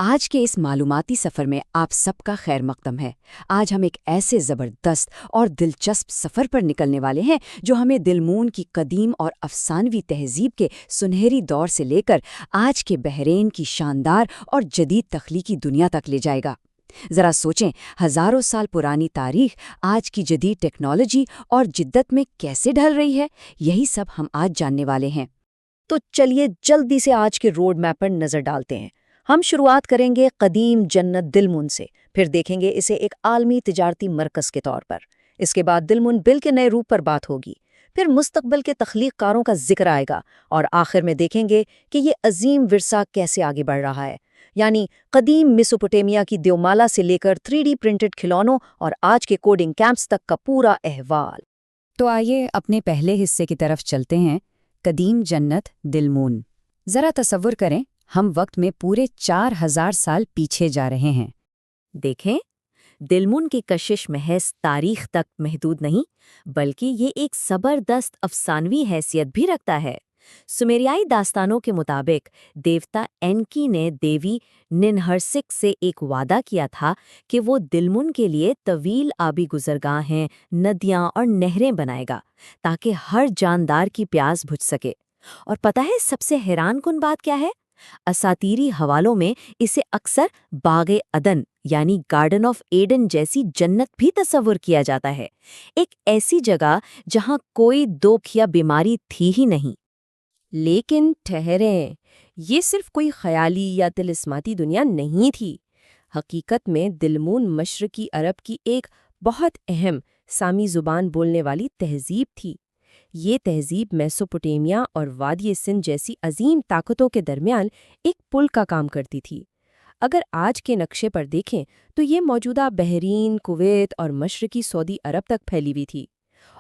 آج کے اس معلوماتی سفر میں آپ سب کا خیر مقدم ہے۔ آج ہم ایک ایسے زبردست اور دلچسپ سفر پر نکلنے والے ہیں جو ہمیں دلمون کی قدیم اور افسانوی تہذیب کے سنہری دور سے لے کر آج کے بحرین کی شاندار اور جدید تخلیقی دنیا تک لے جائے گا۔ ذرا سوچیں، ہزاروں سال پرانی تاریخ آج کی جدید ٹیکنالوجی اور جدت میں کیسے ڈھل رہی ہے، یہی سب ہم آج جاننے والے ہیں۔ تو چلیے جلدی سے آج کے روڈ میپ پر نظر ڈالتے ہیں۔ ہم شروعات کریں گے قدیم جنت دلمون سے، پھر دیکھیں گے اسے ایک عالمی تجارتی مرکز کے طور پر۔ اس کے بعد دلمون بل کے نئے روپ پر بات ہوگی، پھر مستقبل کے تخلیق کاروں کا ذکر آئے گا، اور آخر میں دیکھیں گے کہ یہ عظیم ورثہ کیسے آگے بڑھ رہا ہے، یعنی قدیم میسوپوٹیمیا کی دیومالا سے لے کر 3D پرنٹڈ کھلونوں اور آج کے کوڈنگ کیمپس تک کا پورا احوال۔ تو آئیے اپنے پہلے حصے کی طرف چلتے ہیں، قدیم جنت دلمون۔ ذرا تصور کریں، ہم وقت میں پورے 4000 سال پیچھے جا رہے ہیں۔ دیکھیں، دلمون کی کشش محض تاریخ تک محدود نہیں، بلکہ یہ ایک زبردست افسانوی حیثیت بھی رکھتا ہے۔ سمیریائی داستانوں کے مطابق دیوتا اینکی نے دیوی ننہرسک سے ایک وعدہ کیا تھا کہ وہ دلمون کے لیے طویل آبی گزرگاہیں، ندیاں اور نہریں بنائے گا تاکہ ہر جاندار کی پیاس بجھ سکے۔ اور پتہ ہے سب سے حیران کن بات کیا ہے؟ اساطیری حوالوں میں اسے اکثر باغ عدن یعنی گارڈن آف ایڈن جیسی جنت بھی تصور کیا جاتا ہے، ایک ایسی جگہ جہاں کوئی دکھ یا بیماری تھی ہی نہیں۔ لیکن ٹھہریں، یہ صرف کوئی خیالی یا طلسماتی دنیا نہیں تھی۔ حقیقت میں دلمون مشرقی عرب کی ایک بہت اہم سامی زبان بولنے والی تہذیب تھی۔ یہ تہذیب میسوپوٹیمیا اور وادی سندھ جیسی عظیم طاقتوں کے درمیان ایک پل کا کام کرتی تھی۔ اگر آج کے نقشے پر دیکھیں تو یہ موجودہ بحرین، کویت اور مشرقی سعودی عرب تک پھیلی ہوئی تھی،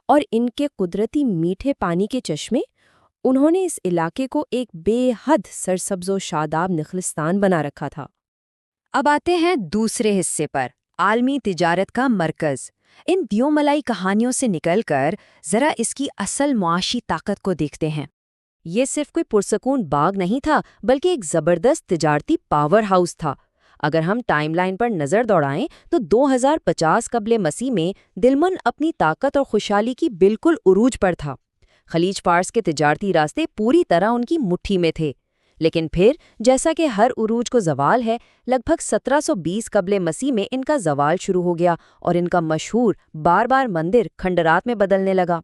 اور ان کے قدرتی میٹھے پانی کے چشمے انہوں نے اس علاقے کو ایک بے حد سرسبز و شاداب نخلستان بنا رکھا تھا۔ اب آتے ہیں دوسرے حصے پر، عالمی تجارت کا مرکز۔ ان دیوملائی کہانیوں سے نکل کر ذرا اس کی اصل معاشی طاقت کو دیکھتے ہیں۔ یہ صرف کوئی پرسکون باغ نہیں تھا، بلکہ ایک زبردست تجارتی پاور ہاؤس تھا۔ اگر ہم ٹائم لائن پر نظر دوڑائیں تو 2050 قبل مسیح میں دلمون اپنی طاقت اور خوشحالی کی بالکل عروج پر تھا۔ خلیج فارس کے تجارتی راستے پوری طرح ان کی مٹھی میں تھے۔ لیکن پھر جیسا کہ ہر عروج کو زوال ہے، لگ بھگ 1720 قبل مسیح میں ان کا زوال شروع ہو گیا اور ان کا مشہور بار بار مندر کھنڈرات میں بدلنے لگا،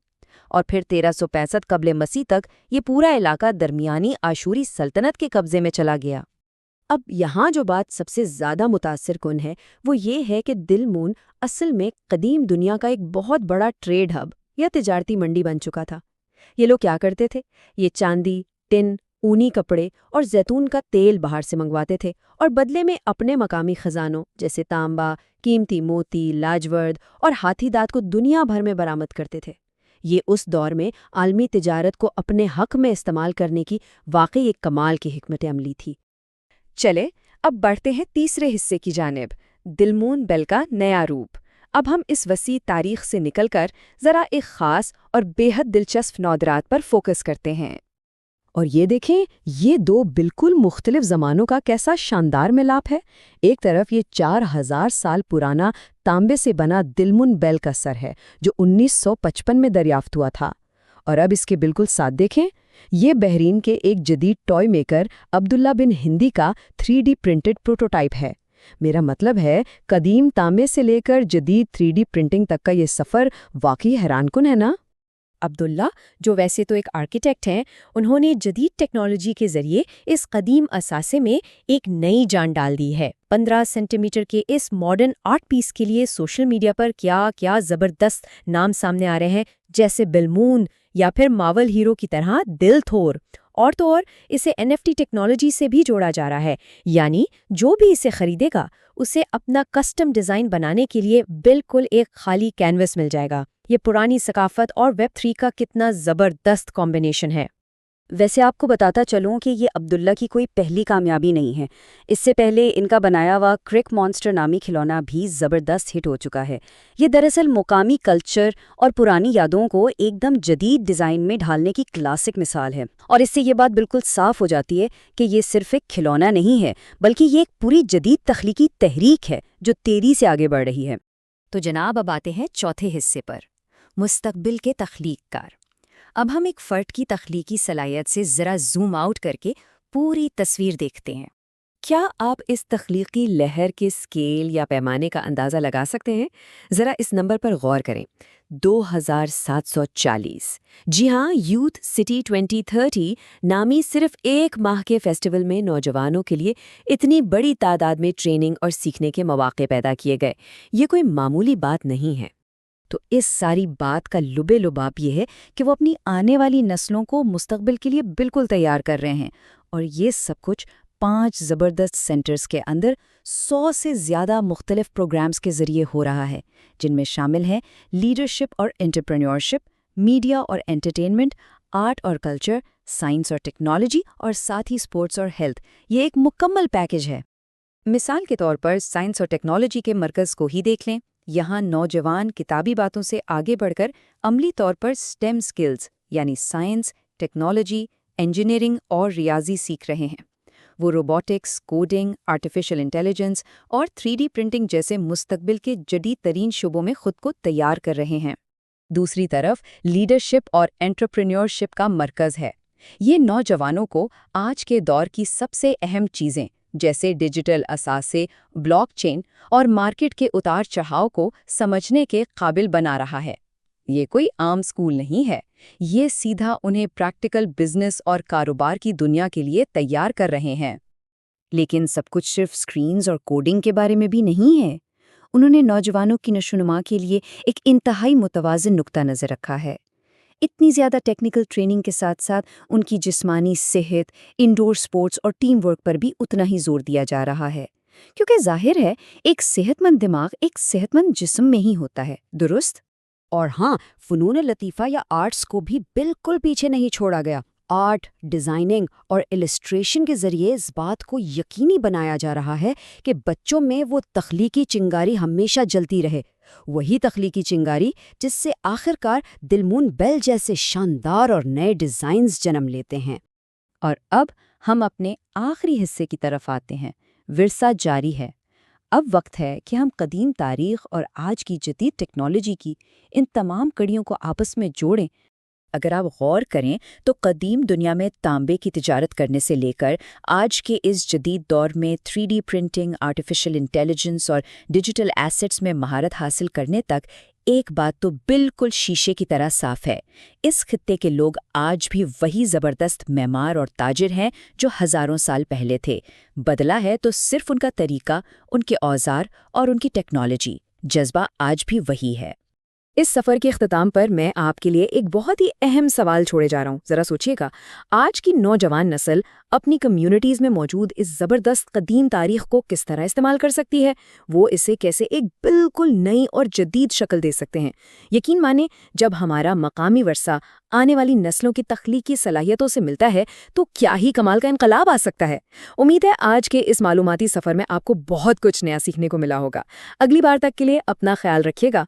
اور پھر 1365 قبل مسیح تک یہ پورا علاقہ درمیانی آشوری سلطنت کے قبضے میں چلا گیا۔ اب یہاں جو بات سب سے زیادہ متاثر کن ہے وہ یہ ہے کہ دلمون اصل میں قدیم دنیا کا ایک بہت بڑا ٹریڈ ہب یا تجارتی منڈی بن چکا تھا۔ یہ لوگ کیا کرتے تھے؟ یہ چاندی، ٹن، اونی کپڑے اور زیتون کا تیل باہر سے منگواتے تھے، اور بدلے میں اپنے مقامی خزانوں جیسے تانبا، قیمتی موتی، لاجورد اور ہاتھی دانت کو دنیا بھر میں برآمد کرتے تھے۔ یہ اس دور میں عالمی تجارت کو اپنے حق میں استعمال کرنے کی واقعی ایک کمال کی حکمت عملی تھی۔ چلے اب بڑھتے ہیں تیسرے حصے کی جانب، دلمون بیل کا نیا روپ۔ اب ہم اس وسیع تاریخ سے نکل کر ذرا ایک خاص اور بے حد دلچسپ نوادرات پر فوکس کرتے ہیں۔ اور یہ دیکھیں، یہ دو بالکل مختلف زمانوں کا کیسا شاندار ملاپ ہے۔ ایک طرف یہ 4000 سال پرانا تانبے سے بنا دلمون بیل کا سر ہے جو 1955 میں دریافت ہوا تھا، اور اب اس کے بالکل ساتھ دیکھیں، یہ بحرین کے ایک جدید ٹوائے میکر عبداللہ بن ہندی کا 3D پرنٹڈ پروٹوٹائپ ہے۔ میرا مطلب ہے قدیم تانبے سے لے کر جدید 3D پرنٹنگ تک کا یہ سفر واقعی حیران کن ہے نا؟ عبداللہ، جو ویسے تو ایک آرکیٹیکٹ ہیں، انہوں نے جدید ٹیکنالوجی کے ذریعے اس قدیم اثاثے میں ایک نئی جان ڈال دی ہے۔ 15 سینٹی میٹر کے اس ماڈرن آرٹ پیس کے لیے سوشل میڈیا پر کیا زبردست نام سامنے آ رہے ہیں، جیسے بلمون یا پھر ماول ہیرو کی طرح دل تھور، اور تو اور اسے NFT ٹیکنالوجی سے بھی جوڑا جا رہا ہے، یعنی جو بھی اسے خریدے گا اسے اپنا کسٹم ڈیزائن بنانے کے لیے بالکل ایک خالی کینوس مل جائے گا۔ یہ پرانی ثقافت اور ویب 3 کا کتنا زبردست کمبینیشن ہے۔ ویسے آپ کو بتاتا چلوں کہ یہ عبداللہ کی کوئی پہلی کامیابی نہیں ہے. اس سے پہلے ان کا بنایا ہوا کرک مانسٹر نامی کھلونا بھی زبردست ہٹ ہو چکا ہے. یہ دراصل مقامی کلچر اور پرانی یادوں کو ایک دم جدید ڈیزائن میں ڈھالنے کی کلاسک مثال ہے. اور اس سے یہ بات بالکل صاف ہو جاتی ہے کہ یہ صرف ایک کھلونا نہیں ہے بلکہ یہ ایک پوری جدید تخلیقی تحریک ہے جو تیزی سے آگے بڑھ رہی ہے. تو جناب اب آتے ہیں چوتھے حصے پر، مستقبل کے تخلیق کار. اب ہم ایک فرد کی تخلیقی صلاحیت سے ذرا زوم آؤٹ کر کے پوری تصویر دیکھتے ہیں. کیا آپ اس تخلیقی لہر کے اسکیل یا پیمانے کا اندازہ لگا سکتے ہیں؟ ذرا اس نمبر پر غور کریں، 2740. جی ہاں، یوتھ سٹی 2030 نامی صرف ایک ماہ کے فیسٹیول میں نوجوانوں کے لیے اتنی بڑی تعداد میں ٹریننگ اور سیکھنے کے مواقع پیدا کیے گئے. یہ کوئی معمولی بات نہیں ہے. تو اس ساری بات کا لبے لباب یہ ہے کہ وہ اپنی آنے والی نسلوں کو مستقبل کے لیے بالکل تیار کر رہے ہیں، اور یہ سب کچھ 5 زبردست سینٹرز کے اندر 100 سے زیادہ مختلف پروگرامز کے ذریعے ہو رہا ہے، جن میں شامل ہیں لیڈرشپ اور انٹرپرینیورشپ، میڈیا اور انٹرٹینمنٹ، آرٹ اور کلچر، سائنس اور ٹیکنالوجی، اور ساتھ ہی اسپورٹس اور ہیلتھ. یہ ایک مکمل پیکج ہے. مثال کے طور پر سائنس اور ٹیکنالوجی کے مرکز کو ہی دیکھ لیں. یہاں نوجوان کتابی باتوں سے آگے بڑھ کر عملی طور پر سٹیم سکلز یعنی سائنس، ٹیکنالوجی، انجینئرنگ اور ریاضی سیکھ رہے ہیں. وہ روبوٹکس، کوڈنگ، آرٹیفیشل انٹیلیجنس اور 3D پرنٹنگ جیسے مستقبل کے جدید ترین شعبوں میں خود کو تیار کر رہے ہیں. دوسری طرف لیڈرشپ اور انٹرپرینیورشپ کا مرکز ہے. یہ نوجوانوں کو آج کے دور کی سب سے اہم چیزیں جیسے ڈیجیٹل اثاثے، بلاک چین اور مارکیٹ کے اتار چڑھاؤ کو سمجھنے کے قابل بنا رہا ہے. یہ کوئی عام اسکول نہیں ہے، یہ سیدھا انہیں پریکٹیکل بزنس اور کاروبار کی دنیا کے لیے تیار کر رہے ہیں. لیکن سب کچھ صرف اسکرینز اور کوڈنگ کے بارے میں بھی نہیں ہے. انہوں نے نوجوانوں کی نشوونما کے لیے ایک انتہائی متوازن نقطہ نظر رکھا ہے. اتنی زیادہ ٹیکنیکل ٹریننگ کے ساتھ ساتھ ان کی جسمانی صحت، انڈور سپورٹس اور ٹیم ورک پر بھی اتنا ہی زور دیا جا رہا ہے، کیونکہ ظاہر ہے ایک صحت مند دماغ ایک صحت مند جسم میں ہی ہوتا ہے. درست؟ اور ہاں، فنون لطیفہ یا آرٹس کو بھی بالکل پیچھے نہیں چھوڑا گیا. آرٹ، ڈیزائننگ اور السٹریشن کے ذریعے اس بات کو یقینی بنایا جا رہا ہے کہ بچوں میں وہ تخلیقی چنگاری ہمیشہ جلتی رہے. وہی تخلیقی چنگاری جس سے آخرکار دلمون بیل جیسے شاندار اور نئے ڈیزائنز جنم لیتے ہیں. اور اب ہم اپنے آخری حصے کی طرف آتے ہیں. ورثہ جاری ہے. اب وقت ہے کہ ہم قدیم تاریخ اور آج کی جدید ٹیکنالوجی کی ان تمام کڑیوں کو آپس میں جوڑیں. اگر آپ غور کریں تو قدیم دنیا میں تانبے کی تجارت کرنے سے لے کر آج کے اس جدید دور میں 3D پرنٹنگ، آرٹیفیشل انٹیلیجنس اور ڈیجیٹل ایسٹس میں مہارت حاصل کرنے تک ایک بات تو بالکل شیشے کی طرح صاف ہے. اس خطے کے لوگ آج بھی وہی زبردست معمار اور تاجر ہیں جو ہزاروں سال پہلے تھے. بدلا ہے تو صرف ان کا طریقہ، ان کے اوزار اور ان کی ٹیکنالوجی. جذبہ آج بھی وہی ہے. اس سفر کے اختتام پر میں آپ کے لیے ایک بہت ہی اہم سوال چھوڑے جا رہا ہوں. ذرا سوچیے گا، آج کی نوجوان نسل اپنی کمیونٹیز میں موجود اس زبردست قدیم تاریخ کو کس طرح استعمال کر سکتی ہے؟ وہ اسے کیسے ایک بالکل نئی اور جدید شکل دے سکتے ہیں؟ یقین مانیں، جب ہمارا مقامی ورثہ آنے والی نسلوں کی تخلیقی صلاحیتوں سے ملتا ہے تو کیا ہی کمال کا انقلاب آ سکتا ہے. امید ہے آج کے اس معلوماتی سفر میں آپ کو بہت کچھ نیا سیکھنے کو ملا ہوگا. اگلی بار تک کے لیے اپنا خیال رکھیے گا.